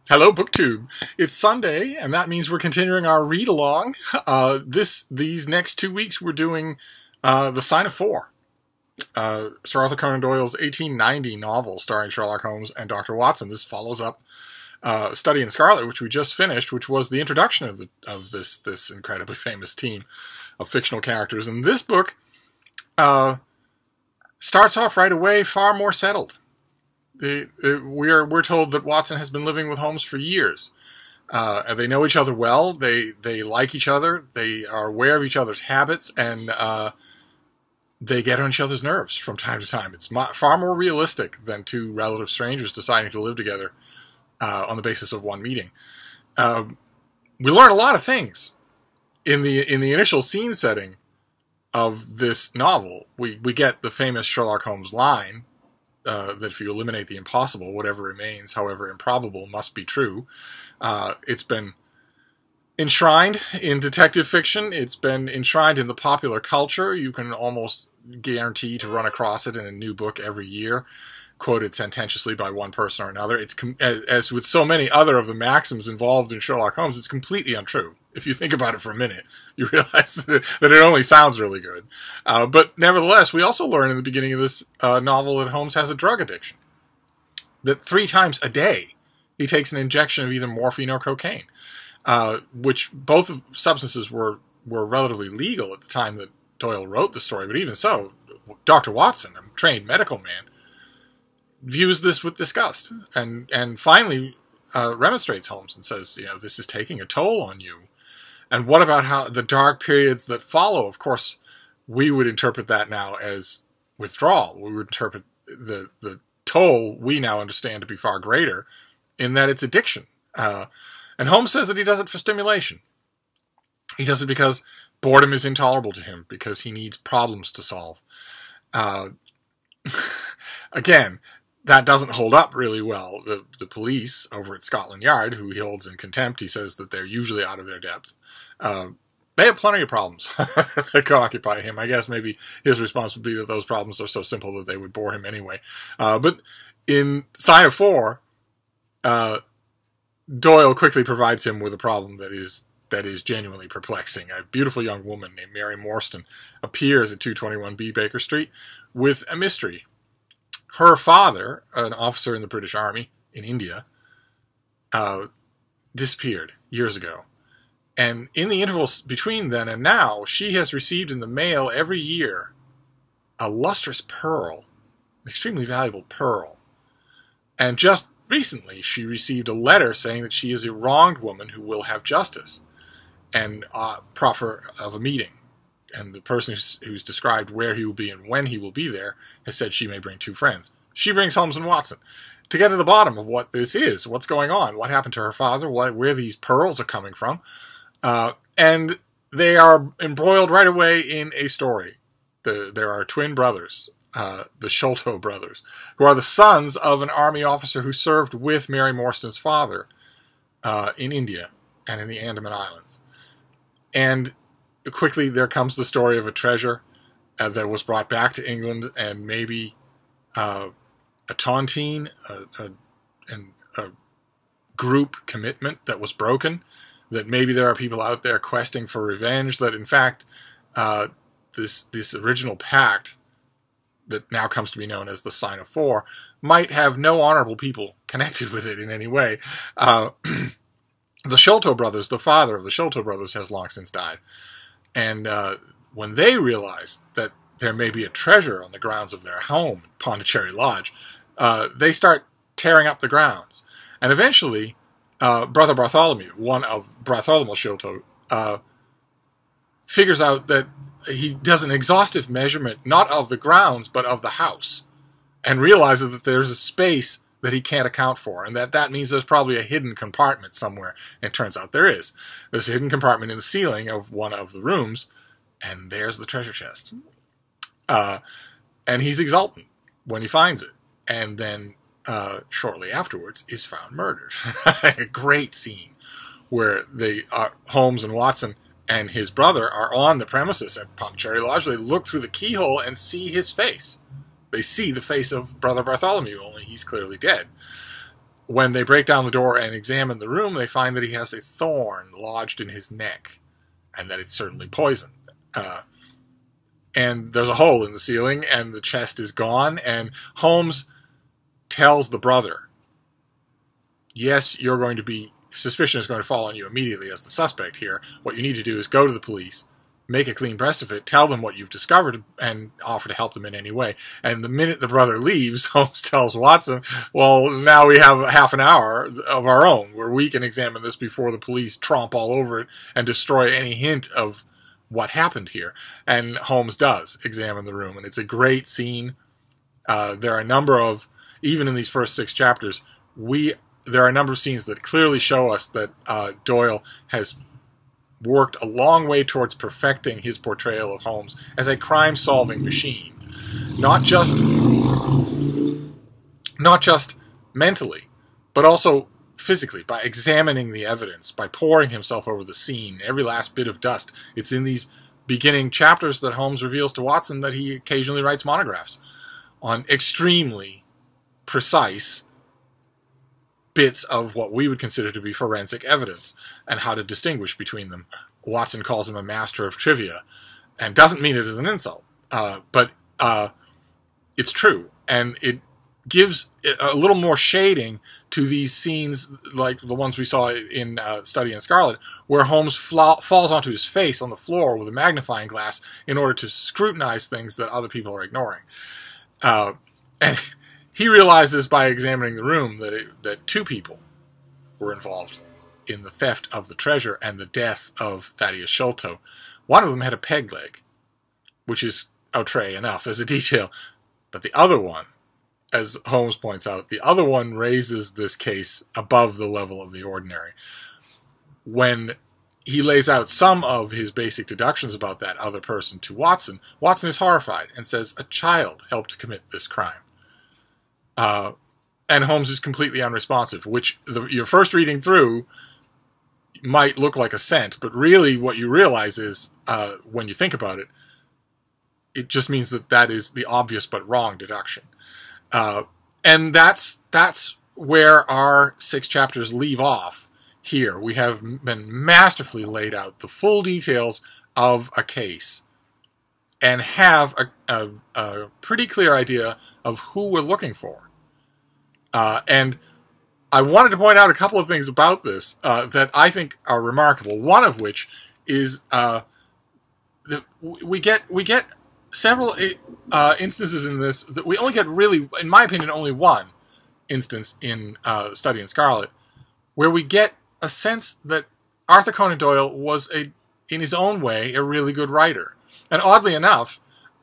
Hello, BookTube. It's Sunday, and that means we're continuing our read-along. These next 2 weeks, we're doing The Sign of Four, Sir Arthur Conan Doyle's 1890 novel starring Sherlock Holmes and Dr. Watson. This follows up Study in Scarlet, which we just finished, which was the introduction of this incredibly famous team of fictional characters. And this book starts off right away far more settled. We're told that Watson has been living with Holmes for years. They know each other well. They like each other. They are aware of each other's habits, and they get on each other's nerves from time to time. It's far more realistic than two relative strangers deciding to live together on the basis of one meeting. We learn a lot of things in the initial scene setting of this novel. We get the famous Sherlock Holmes line, that if you eliminate the impossible, whatever remains, however improbable, must be true. It's been enshrined in detective fiction. It's been enshrined in the popular culture. You can almost guarantee to run across it in a new book every year, quoted sententiously by one person or another. It's as with so many other of the maxims involved in Sherlock Holmes, it's completely untrue. If you think about it for a minute, you realize that it only sounds really good. But nevertheless, we also learn in the beginning of this novel that Holmes has a drug addiction. That 3 times a day he takes an injection of either morphine or cocaine, which both substances were relatively legal at the time that Doyle wrote the story. But even so, Dr. Watson, a trained medical man, views this with disgust and finally remonstrates Holmes and says, this is taking a toll on you. And what about how the dark periods that follow? Of course, we would interpret that now as withdrawal. We would interpret the toll we now understand to be far greater in that it's addiction. And Holmes says that he does it for stimulation. He does it because boredom is intolerable to him, because he needs problems to solve. Again, that doesn't hold up really well. The police over at Scotland Yard, who he holds in contempt, he says that they're usually out of their depth. They have plenty of problems that could occupy him. I guess maybe his response would be that those problems are so simple that they would bore him anyway. But in Sign of Four, Doyle quickly provides him with a problem that is genuinely perplexing. A beautiful young woman named Mary Morstan appears at 221B Baker Street with a mystery. Her father, an officer in the British Army in India, disappeared years ago. And in the intervals between then and now, she has received in the mail every year a lustrous pearl, an extremely valuable pearl. And just recently, she received a letter saying that she is a wronged woman who will have justice, and proffer of a meeting. And the person who's described where he will be and when he will be there has said she may bring 2 friends. She brings Holmes and Watson to get to the bottom of what this is, what's going on, what happened to her father, where these pearls are coming from. And they are embroiled right away in a story. There are twin brothers, the Sholto brothers, who are the sons of an army officer who served with Mary Morstan's father in India and in the Andaman Islands. And quickly there comes the story of a treasure that was brought back to England, and maybe a tontine, a group commitment that was broken, that maybe there are people out there questing for revenge, that in fact this original pact that now comes to be known as the Sign of Four might have no honorable people connected with it in any way. The Sholto brothers, the father of the Sholto brothers, has long since died. And when they realize that there may be a treasure on the grounds of their home, Pondicherry Lodge, they start tearing up the grounds. And eventually, Brother Bartholomew, one of Bartholomew Sholto, figures out that he does an exhaustive measurement, not of the grounds, but of the house, and realizes that there's a space that he can't account for, and that means there's probably a hidden compartment somewhere. And it turns out there is. There's a hidden compartment in the ceiling of one of the rooms, and there's the treasure chest. And he's exultant when he finds it, and then shortly afterwards is found murdered. A great scene where Holmes and Watson and his brother are on the premises at Pondicherry Lodge. They look through the keyhole and see his face. They see the face of Brother Bartholomew, only he's clearly dead. when they break down the door and examine the room, they find that he has a thorn lodged in his neck, and that it's certainly poison. And there's a hole in the ceiling, and the chest is gone, and Holmes tells the brother, yes, suspicion is going to fall on you immediately as the suspect here. What you need to do is go to the police, make a clean breast of it, tell them what you've discovered, and offer to help them in any way. And the minute the brother leaves, Holmes tells Watson, well, now we have half an hour of our own where we can examine this before the police tromp all over it and destroy any hint of what happened here. And Holmes does examine the room, and it's a great scene. There are a number of, even in these first 6 chapters, there are a number of scenes that clearly show us that Doyle has worked a long way towards perfecting his portrayal of Holmes as a crime-solving machine. Not just mentally, but also physically, by examining the evidence, by pouring himself over the scene, every last bit of dust. It's in these beginning chapters that Holmes reveals to Watson that he occasionally writes monographs on extremely precise bits of what we would consider to be forensic evidence and how to distinguish between them. Watson calls him a master of trivia, and doesn't mean it as an insult, but it's true, and it gives a little more shading to these scenes like the ones we saw in Study in Scarlet, where Holmes falls onto his face on the floor with a magnifying glass in order to scrutinize things that other people are ignoring. And he realizes by examining the room that 2 people were involved in the theft of the treasure and the death of Thaddeus Sholto. One of them had a peg leg, which is outre enough as a detail. But the other one, as Holmes points out, the other one raises this case above the level of the ordinary. When he lays out some of his basic deductions about that other person to Watson, Watson is horrified and says, a child helped commit this crime. And Holmes is completely unresponsive, which your first reading through might look like assent, but really what you realize is, when you think about it, it just means that is the obvious but wrong deduction. And that's where our 6 chapters leave off here. We have been masterfully laid out the full details of a case and have a pretty clear idea of who we're looking for. And I wanted to point out a couple of things about this that I think are remarkable. One of which is that we get several instances in this that we only get really, in my opinion, only one instance in Study in Scarlet, where we get a sense that Arthur Conan Doyle was in his own way, a really good writer. And oddly enough,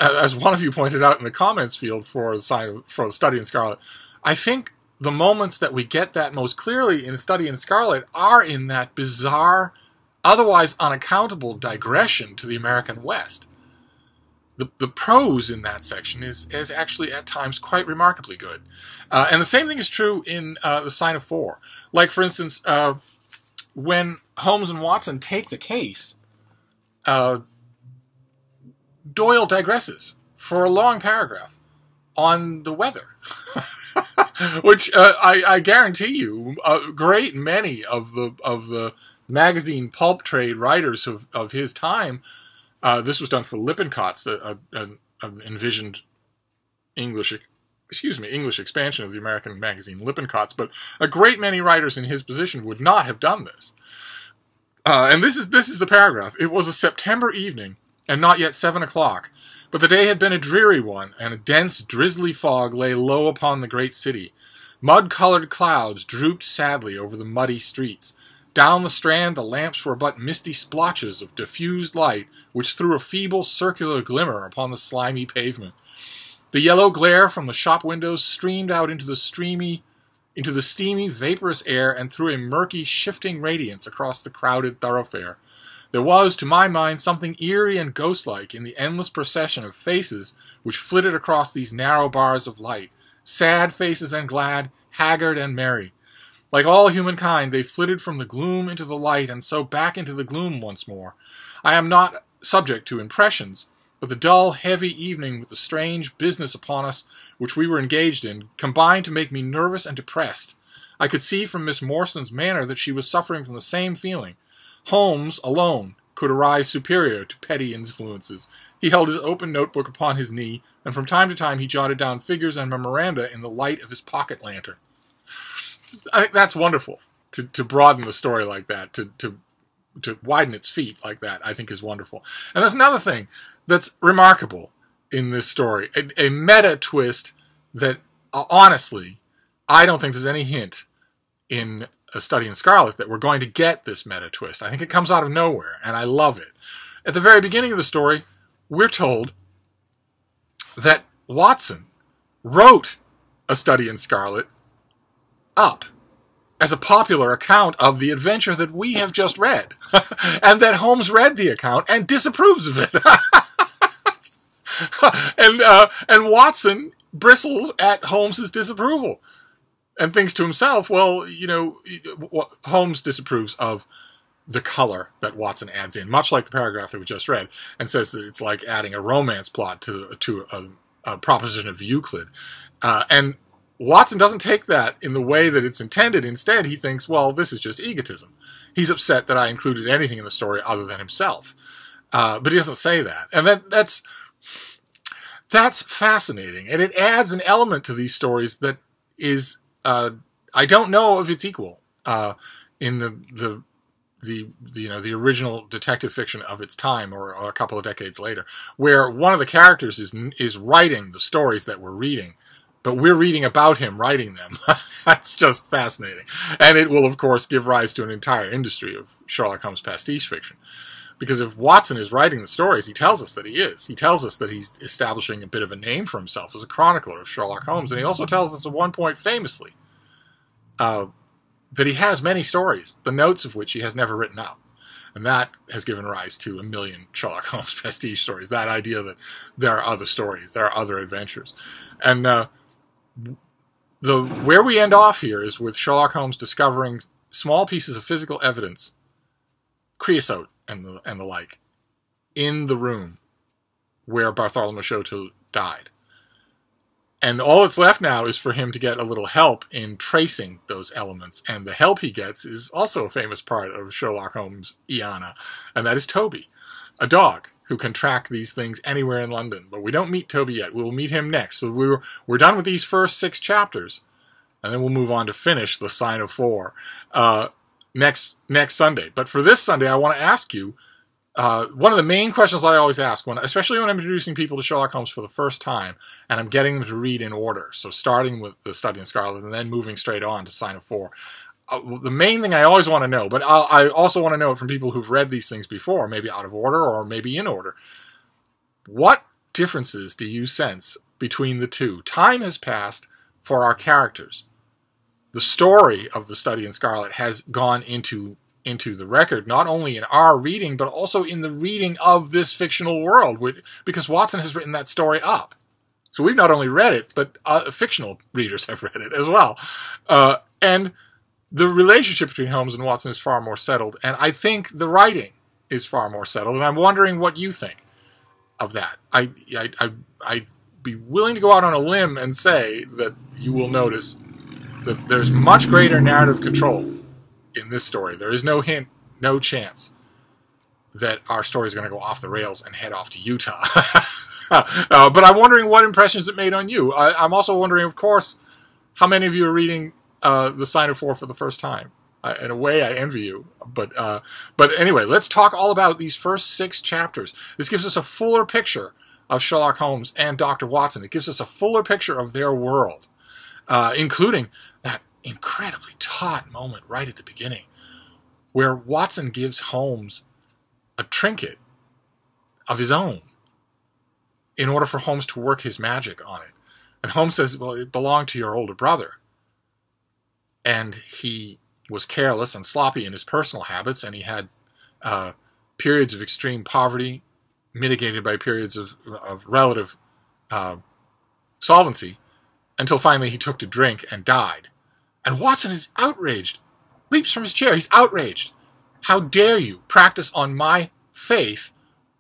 as one of you pointed out in the comments field for the Study in Scarlet, I think the moments that we get that most clearly in Study in Scarlet are in that bizarre, otherwise unaccountable digression to the American West. The prose in that section is actually at times quite remarkably good. And the same thing is true in The Sign of Four. Like, for instance, when Holmes and Watson take the case, Doyle digresses for a long paragraph on the weather, which I guarantee you, a great many of the magazine pulp trade writers of his time. This was done for Lippincotts, an envisioned English expansion of the American magazine Lippincotts, but a great many writers in his position would not have done this. And this is the paragraph. It was a September evening, and not yet 7 o'clock, but the day had been a dreary one, and a dense, drizzly fog lay low upon the great city. Mud-colored clouds drooped sadly over the muddy streets. Down the Strand the lamps were but misty splotches of diffused light, which threw a feeble circular glimmer upon the slimy pavement. The yellow glare from the shop windows streamed out into the steamy, vaporous air and threw a murky, shifting radiance across the crowded thoroughfare. There was, to my mind, something eerie and ghost-like in the endless procession of faces which flitted across these narrow bars of light, sad faces and glad, haggard and merry. Like all humankind, they flitted from the gloom into the light, and so back into the gloom once more. I am not subject to impressions, but the dull, heavy evening with the strange business upon us which we were engaged in combined to make me nervous and depressed. I could see from Miss Morstan's manner that she was suffering from the same feeling. Holmes, alone, could arise superior to petty influences. He held his open notebook upon his knee, and from time to time he jotted down figures and memoranda in the light of his pocket lantern. I think that's wonderful, to broaden the story like that, to widen its feet like that, I think is wonderful. And there's another thing that's remarkable in this story, a meta twist that, honestly, I don't think there's any hint in A Study in Scarlet that we're going to get this meta twist. I think it comes out of nowhere, and I love it. At the very beginning of the story, we're told that Watson wrote A Study in Scarlet up as a popular account of the adventure that we have just read, and that Holmes read the account and disapproves of it. And Watson bristles at Holmes's disapproval and thinks to himself, well, you know, Holmes disapproves of the color that Watson adds in, much like the paragraph that we just read, and says that it's like adding a romance plot to a proposition of Euclid. And Watson doesn't take that in the way that it's intended. Instead, he thinks, well, this is just egotism. He's upset that I included anything in the story other than himself. But he doesn't say that. And that's fascinating. And it adds an element to these stories that is, I don't know if it's equal in the original detective fiction of its time, or a couple of decades later, where one of the characters is writing the stories that we're reading, but we're reading about him writing them. That's just fascinating. And it will, of course, give rise to an entire industry of Sherlock Holmes pastiche fiction. Because if Watson is writing the stories, he tells us that he is. He tells us that he's establishing a bit of a name for himself as a chronicler of Sherlock Holmes. And he also tells us at one point, famously, that he has many stories, the notes of which he has never written up. And that has given rise to a million Sherlock Holmes pastiche stories. That idea that there are other stories, there are other adventures. And where we end off here is with Sherlock Holmes discovering small pieces of physical evidence, creosote and the like, in the room where Bartholomew Choteau died. And all that's left now is for him to get a little help in tracing those elements. And the help he gets is also a famous part of Sherlock Holmes' Iana, and that is Toby, a dog who can track these things anywhere in London. But we don't meet Toby yet. We'll meet him next. So we're done with these first 6 chapters, and then we'll move on to finish The Sign of Four next Sunday. But for this Sunday, I want to ask you, one of the main questions I always ask, especially when I'm introducing people to Sherlock Holmes for the first time, and I'm getting them to read in order, so starting with The Study in Scarlet and then moving straight on to Sign of Four. The main thing I always want to know, but I also want to know it from people who've read these things before, maybe out of order or maybe in order. What differences do you sense between the two? Time has passed for our characters. The story of The Study in Scarlet has gone into the record, not only in our reading, but also in the reading of this fictional world, because Watson has written that story up. So we've not only read it, but fictional readers have read it as well. And the relationship between Holmes and Watson is far more settled, and I think the writing is far more settled, and I'm wondering what you think of that. I'd be willing to go out on a limb and say that you will notice that there's much greater narrative control in this story. There is no hint, no chance that our story is going to go off the rails and head off to Utah. But I'm wondering what impressions it made on you. I'm also wondering, of course, how many of you are reading The Sign of Four for the first time. In a way, I envy you. But anyway, let's talk all about these first 6 chapters. This gives us a fuller picture of Sherlock Holmes and Dr. Watson. It gives us a fuller picture of their world, including that incredibly taut moment right at the beginning where Watson gives Holmes a trinket of his own in order for Holmes to work his magic on it. And Holmes says, well, it belonged to your older brother. And he was careless and sloppy in his personal habits, and he had periods of extreme poverty mitigated by periods of relative solvency, until finally he took to drink and died. And Watson is outraged, leaps from his chair. He's outraged. How dare you practice on my faith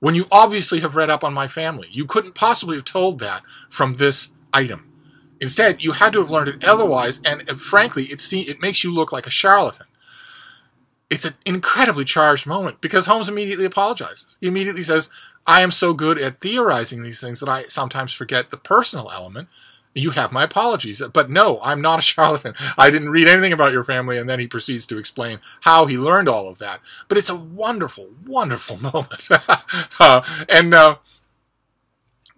when you obviously have read up on my family? You couldn't possibly have told that from this item. Instead, you had to have learned it otherwise, and frankly, it makes you look like a charlatan. It's an incredibly charged moment because Holmes immediately apologizes. He immediately says, I am so good at theorizing these things that I sometimes forget the personal element. You have my apologies. But no, I'm not a charlatan. I didn't read anything about your family. And then he proceeds to explain how he learned all of that. But it's a wonderful, wonderful moment.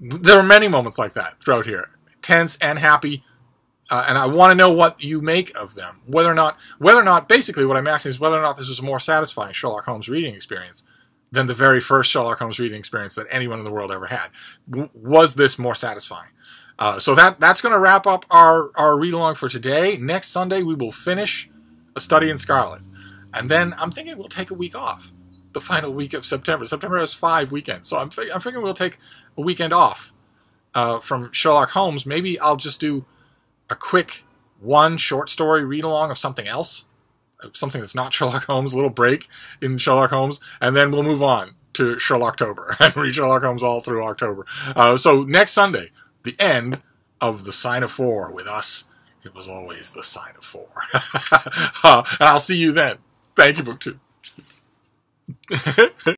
There are many moments like that throughout here. Tense and happy. And I want to know what you make of them. Whether or not, basically what I'm asking is whether or not this was a more satisfying Sherlock Holmes reading experience than the very first Sherlock Holmes reading experience that anyone in the world ever had. Was this more satisfying? So that's going to wrap up our read-along for today. Next Sunday, we will finish A Study in Scarlet. And then I'm thinking we'll take a week off. The final week of September. September has 5 weekends. So I'm thinking we'll take a weekend off from Sherlock Holmes. Maybe I'll just do a quick one short story read-along of something else. Something that's not Sherlock Holmes. A little break in Sherlock Holmes. And then we'll move on to Sherlocktober and read Sherlock Holmes all through October. So next Sunday, the end of The Sign of Four. With us, it was always The Sign of Four. And I'll see you then. Thank you, BookTube.